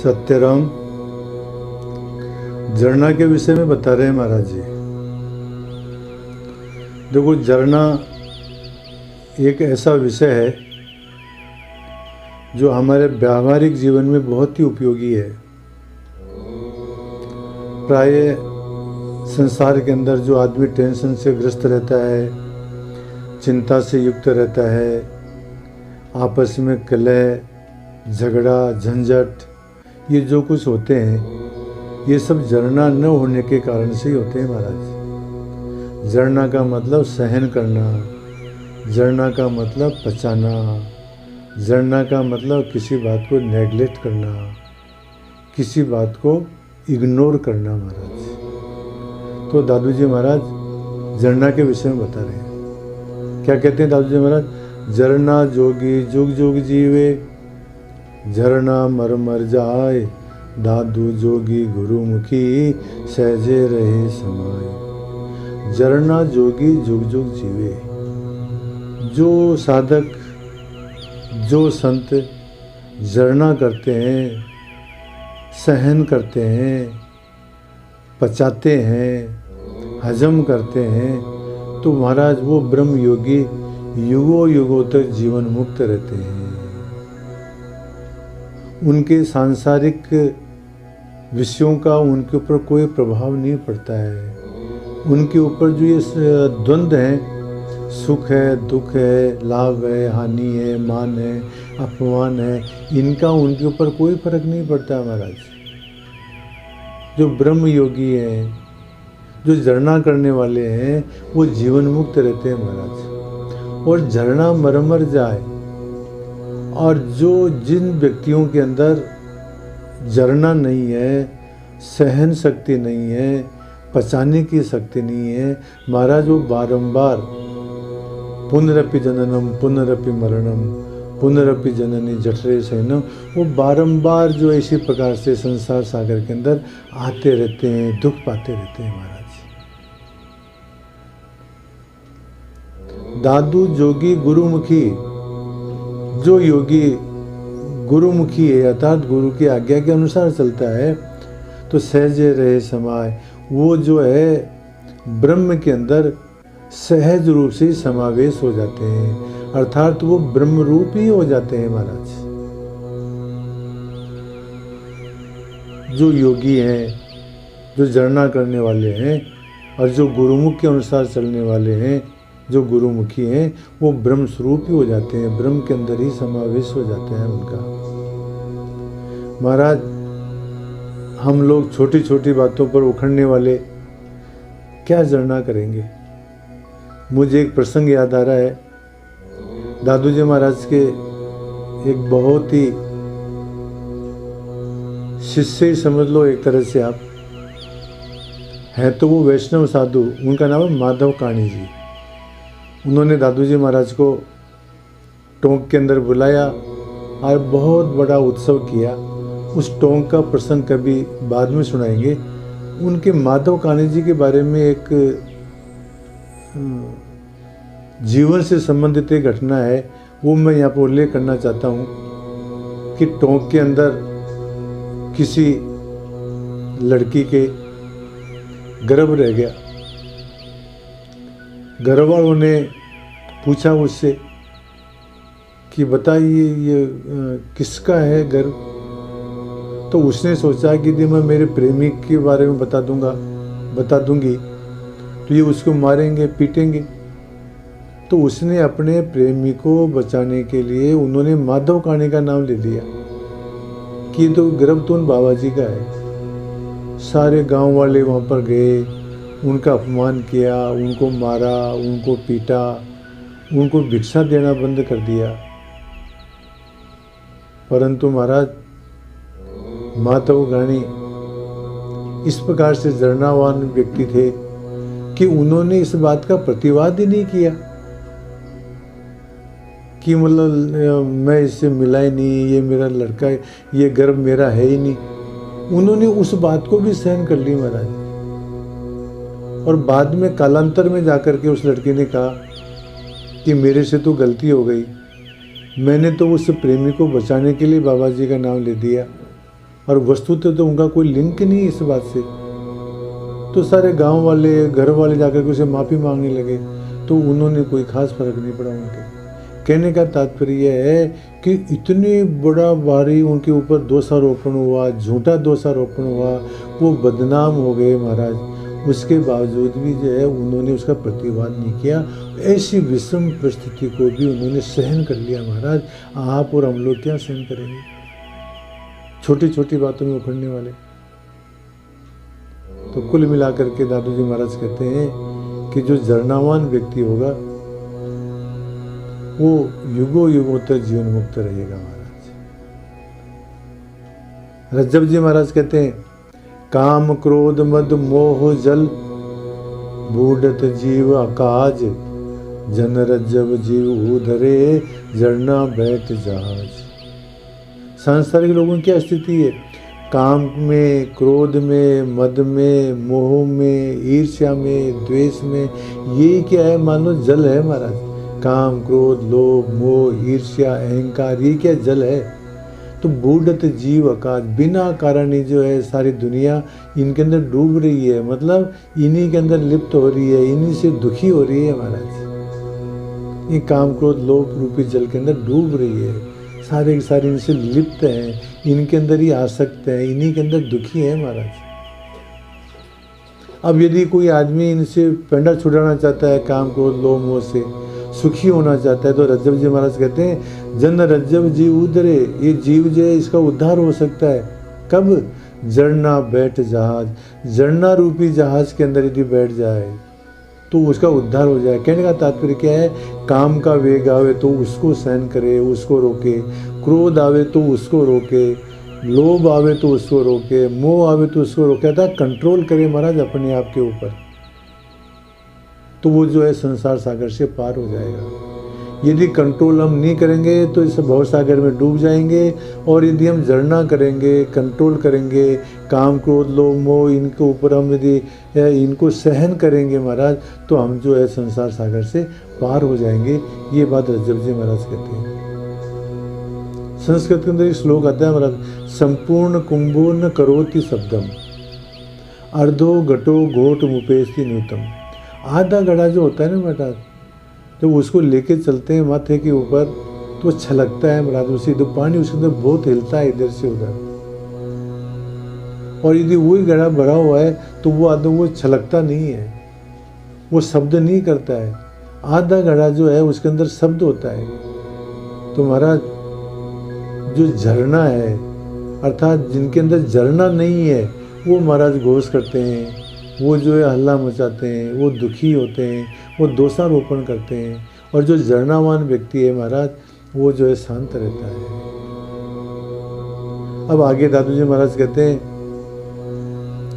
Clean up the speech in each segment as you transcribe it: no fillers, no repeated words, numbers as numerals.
सत्यराम झरना के विषय में बता रहे हैं महाराज जी। देखो, झरना एक ऐसा विषय है जो हमारे व्यावहारिक जीवन में बहुत ही उपयोगी है। प्राय संसार के अंदर जो आदमी टेंशन से ग्रस्त रहता है, चिंता से युक्त रहता है, आपस में कलह झगड़ा झंझट ये जो कुछ होते हैं, ये सब झरना न होने के कारण से ही होते हैं महाराज। झरना का मतलब सहन करना, झरना का मतलब पचाना, झरना का मतलब किसी बात को नेगलेक्ट करना, किसी बात को इग्नोर करना महाराज। तो दादू जी महाराज झरना के विषय में बता रहे हैं। क्या कहते हैं दादू जी महाराज? झरना जोगी जुग जुग जीवे, झरना मर मर जाए, दादू जोगी गुरुमुखी, सहजे रहे समाए। झरना जोगी जुग जुग जीवे। जो साधक, जो संत झरना करते हैं, सहन करते हैं, पचाते हैं, हजम करते हैं, तो महाराज वो ब्रह्म योगी युगों युगों तक जीवन मुक्त रहते हैं। उनके सांसारिक विषयों का उनके ऊपर कोई प्रभाव नहीं पड़ता है। उनके ऊपर जो ये द्वंद्व हैं, सुख है, दुख है, लाभ है, हानि है, मान है, अपमान है, इनका उनके ऊपर कोई फर्क नहीं पड़ता महाराज। जो ब्रह्म योगी हैं, जो झरना करने वाले हैं, वो जीवन मुक्त रहते हैं महाराज। और झरना मर मर जाए, और जो जिन व्यक्तियों के अंदर झरना नहीं है, सहन शक्ति नहीं है, पचाने की शक्ति नहीं है महाराज, वो बारंबार पुनरपि जननम पुनरपि मरणम पुनरपि जननी जठरे शयनम, वो बारंबार जो इसी प्रकार से संसार सागर के अंदर आते रहते हैं, दुख पाते रहते हैं महाराज। दादू जोगी गुरुमुखी, जो योगी गुरुमुखी है अर्थात गुरु की आज्ञा के अनुसार चलता है, तो सहजे रहे समाय, वो जो है ब्रह्म के अंदर सहज रूप से समावेश हो जाते हैं, अर्थात वो ब्रह्म रूप ही हो जाते हैं महाराज। जो योगी हैं, जो झरना करने वाले हैं, और जो गुरुमुख के अनुसार चलने वाले हैं, जो गुरुमुखी हैं, वो ब्रह्म स्वरूप ही हो जाते हैं, ब्रह्म के अंदर ही समावेश हो जाते हैं उनका। महाराज, हम लोग छोटी छोटी बातों पर उखड़ने वाले क्या झरना करेंगे? मुझे एक प्रसंग याद आ रहा है। दादू जी महाराज के एक बहुत ही शिष्य ही समझ लो एक तरह से आप, है तो वो वैष्णव साधु, उनका नाम है माधव काणी जी। उन्होंने दादू जी महाराज को टोंक के अंदर बुलाया और बहुत बड़ा उत्सव किया। उस टोंक का प्रसंग कभी बाद में सुनाएंगे। उनके माधव काणी जी के बारे में एक जीवन से संबंधित एक घटना है, वो मैं यहाँ पर उल्लेख करना चाहता हूँ कि टोंक के अंदर किसी लड़की के गर्भ रह गया। घर वालों ने पूछा उससे कि बताइए ये किसका है गर्भ? तो उसने सोचा कि यदि मैं मेरे प्रेमी के बारे में बता दूंगी तो ये उसको मारेंगे, पीटेंगे। तो उसने अपने प्रेमी को बचाने के लिए उन्होंने माधव काणी का नाम ले लिया कि तो गर्भ तो उन बाबा जी का है। सारे गांव वाले वहाँ पर गए, उनका अपमान किया, उनको मारा, उनको पीटा, उनको भिक्षा देना बंद कर दिया। परंतु महाराज माधव काणी इस प्रकार से झरनावान व्यक्ति थे कि उन्होंने इस बात का प्रतिवाद ही नहीं किया कि मतलब मैं इससे मिला ही नहीं, ये मेरा लड़का है, ये गर्भ मेरा है ही नहीं। उन्होंने उस बात को भी सहन कर ली महाराज। और बाद में कालांतर में जाकर के उस लड़की ने कहा कि मेरे से तो गलती हो गई, मैंने तो उस प्रेमी को बचाने के लिए बाबा जी का नाम ले दिया, और वस्तुतः तो उनका कोई लिंक नहीं है इस बात से। तो सारे गांव वाले, घर वाले जाकर के उसे माफ़ी मांगने लगे, तो उन्होंने कोई खास फर्क नहीं पड़ा उनके। कहने का तात्पर्य है कि इतने बड़ा भारी उनके ऊपर दोषारोपण हुआ, झूठा दोषारोपण हुआ, वो बदनाम हो गए महाराज। उसके बावजूद भी जो है उन्होंने उसका प्रतिवाद नहीं किया। ऐसी विषम परिस्थिति को भी उन्होंने सहन कर लिया महाराज। आप और हम लोग क्या सहन करेंगे, छोटी छोटी बातों में उखड़ने वाले। तो कुल मिलाकर के दादू जी महाराज कहते हैं कि जो जरनावान व्यक्ति होगा वो युगों युगों तक जीवन मुक्त रहेगा महाराज। रज्जब जी महाराज कहते हैं, काम क्रोध मद मोह जल बूढ़त जीव आकाज, जन रज्जब जीव उधरे जरना बैठ जहाज। सांसारिक लोगों की क्या स्थिति है, काम में, क्रोध में, मद में, मोह में, ईर्ष्या में, द्वेष में, यही क्या है, मान लो जल है महाराज। काम, क्रोध, लोभ, मोह, ईर्ष्या, अहंकार, ये क्या जल है। तो बूढ़त जीव आकाश, बिना कारण ही जो है सारी दुनिया इनके अंदर डूब रही है, मतलब इन्हीं के अंदर लिप्त हो रही है, इन्हीं से दुखी हो रही है महाराज। ये काम, क्रोध, लोभ रूपी जल के अंदर डूब रही है, सारे के सारे इनसे लिप्त हैं, इनके अंदर ही आसक्त हैं, इन्हीं के अंदर दुखी हैं महाराज। अब यदि कोई आदमी इनसे पेंडा छुड़ाना चाहता है, काम, क्रोध, लोभ, मोह से सुखी होना चाहता है, तो रज्जब जी महाराज कहते हैं, जन रज्जब जीव उधरे, ये जीव जो है इसका उद्धार हो सकता है। कब? जरना बैठ जहाज, जरना रूपी जहाज के अंदर यदि बैठ जाए तो उसका उद्धार हो जाए। कहने का तात्पर्य क्या है, काम का वेग आवे तो उसको सहन करे, उसको रोके, क्रोध आवे तो उसको रोके, लोभ आवे तो उसको रोके, मोह आवे तो उसको रोके, था कंट्रोल करे महाराज अपने आप के ऊपर, तो वो जो है संसार सागर से पार हो जाएगा। यदि कंट्रोल हम नहीं करेंगे तो इस भव सागर में डूब जाएंगे, और यदि हम जरना करेंगे, कंट्रोल करेंगे, काम, क्रोध, लोभ, मोह, इनके ऊपर हम यदि इनको सहन करेंगे महाराज, तो हम जो है संसार सागर से पार हो जाएंगे। ये बात रज्जब जी महाराज कहते हैं। संस्कृत के अंदर एक श्लोक आता है महाराज, संपूर्ण कुंभो न करोति शब्दम, अर्धो घटो घोट मुपेस्ति न्यूतम। आधा घड़ा जो होता है ना महाराज, जब उसको लेके चलते हैं माथे के ऊपर तो छलकता है महाराज, उसी तो पानी उसके अंदर बहुत हिलता है इधर से उधर। और यदि वही घड़ा भरा हुआ है तो वो आधा वो छलकता नहीं है, वो शब्द नहीं करता है। आधा घड़ा जो है उसके अंदर शब्द होता है। तो महाराज जो झरना है, अर्थात जिनके अंदर झरना नहीं है, वो महाराज घोष करते हैं, वो जो है हल्ला मचाते हैं, वो दुखी होते हैं, वो दोषारोपण करते हैं। और जो झरनावान व्यक्ति है महाराज, वो जो है शांत रहता है। अब आगे दादू जी महाराज कहते हैं,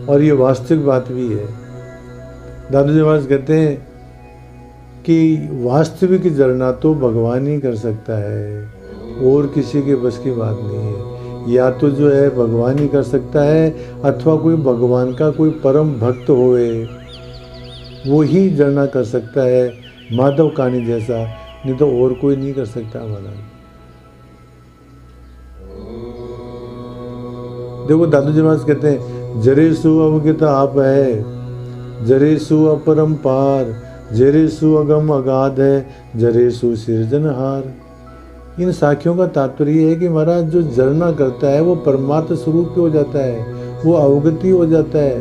और ये वास्तविक बात भी है, दादू जी महाराज कहते हैं कि वास्तविक झरना तो भगवान ही कर सकता है, और किसी के बस की बात नहीं है। या तो जो है भगवान ही कर सकता है, अथवा कोई भगवान का कोई परम भक्त होए, वो ही झरना कर सकता है, माधव कानी जैसा, नहीं तो और कोई नहीं कर सकता महाराज। देखो दादू जी महाराज कहते हैं, जरेसु अवगत आप है, जरेसु अपरंपार, जरेसु अगम अगाध है, जरेसु सृजनहार। इन साखियों का तात्पर्य है कि महाराज जो जरना करता है वो परमात्म स्वरूप हो जाता है, वो अवगति हो जाता है,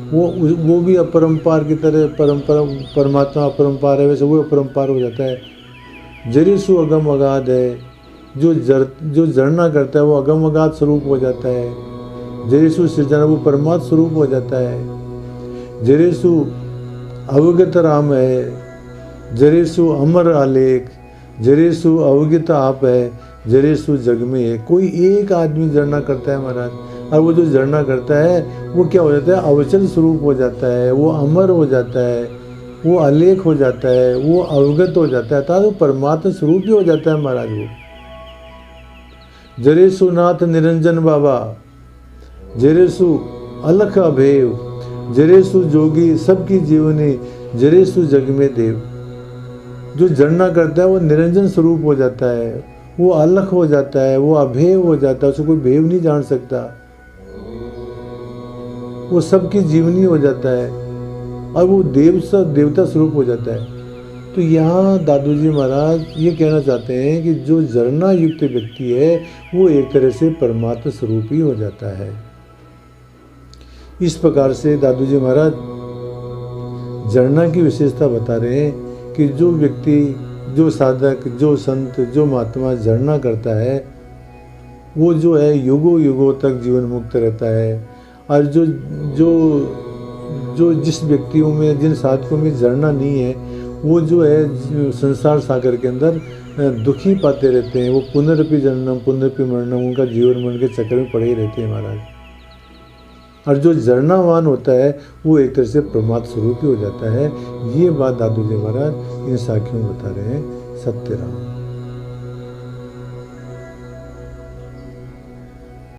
वो भी अपरंपार की तरह, परमात्मा अपरंपार है वैसे वो अपरंपार हो जाता है। जरेसु अगम अगाध है, जो जरना करता है वो अगम अगाध स्वरूप हो जाता है। जरेसु सृजन, वो परमात्म स्वरूप हो जाता है। जरेसु अवगत राम है, जरेसु अमर आलेख, जरेसु अवगत आप है, जरेसु जग में है। कोई एक आदमी जरना करता है महाराज, और वो जो जरना करता है वो क्या हो जाता है, अवचल स्वरूप हो जाता है, वो अमर हो जाता है, वो अलेख हो जाता है, वो अवगत हो जाता है, अर्थात वो परमात्मा स्वरूप ही हो जाता है महाराज वो। जरेसु नाथ निरंजन बाबा, जरेसु अलख अभेव, जरेसु जोगी सबकी जीवनी, जरेसु जग में देव। जो जरना करता है वो निरंजन स्वरूप हो जाता है, वो अलग हो जाता है, वो अभेय हो जाता है, उसको कोई भेव नहीं जान सकता, वो सबकी जीवनी हो जाता है और वो देवता स्वरूप हो जाता है। तो यहाँ दादू जी महाराज ये कहना चाहते हैं कि जो जरना युक्त व्यक्ति है वो एक तरह से परमात्मा स्वरूप ही हो जाता है। इस प्रकार से दादू जी महाराज जरना की विशेषता बता रहे हैं कि जो व्यक्ति, जो साधक, जो संत, जो महात्मा जरना करता है वो जो है युगों युगों तक जीवन मुक्त रहता है। और जो जो जो जिस व्यक्तियों में, जिन साधकों में जरना नहीं है, वो जो है संसार सागर के अंदर दुखी पाते रहते हैं। वो पुनरपि जन्म पुनरपि मरणम, उनका जीवन मरण के चक्कर में पड़े ही रहते हैं महाराज। और जो जरनावान होता है वो एक तरह से परमात्मा स्वरूप ही हो जाता है। ये बात दादू जी महाराज इन साखियों में बता रहे हैं। सत्यराम।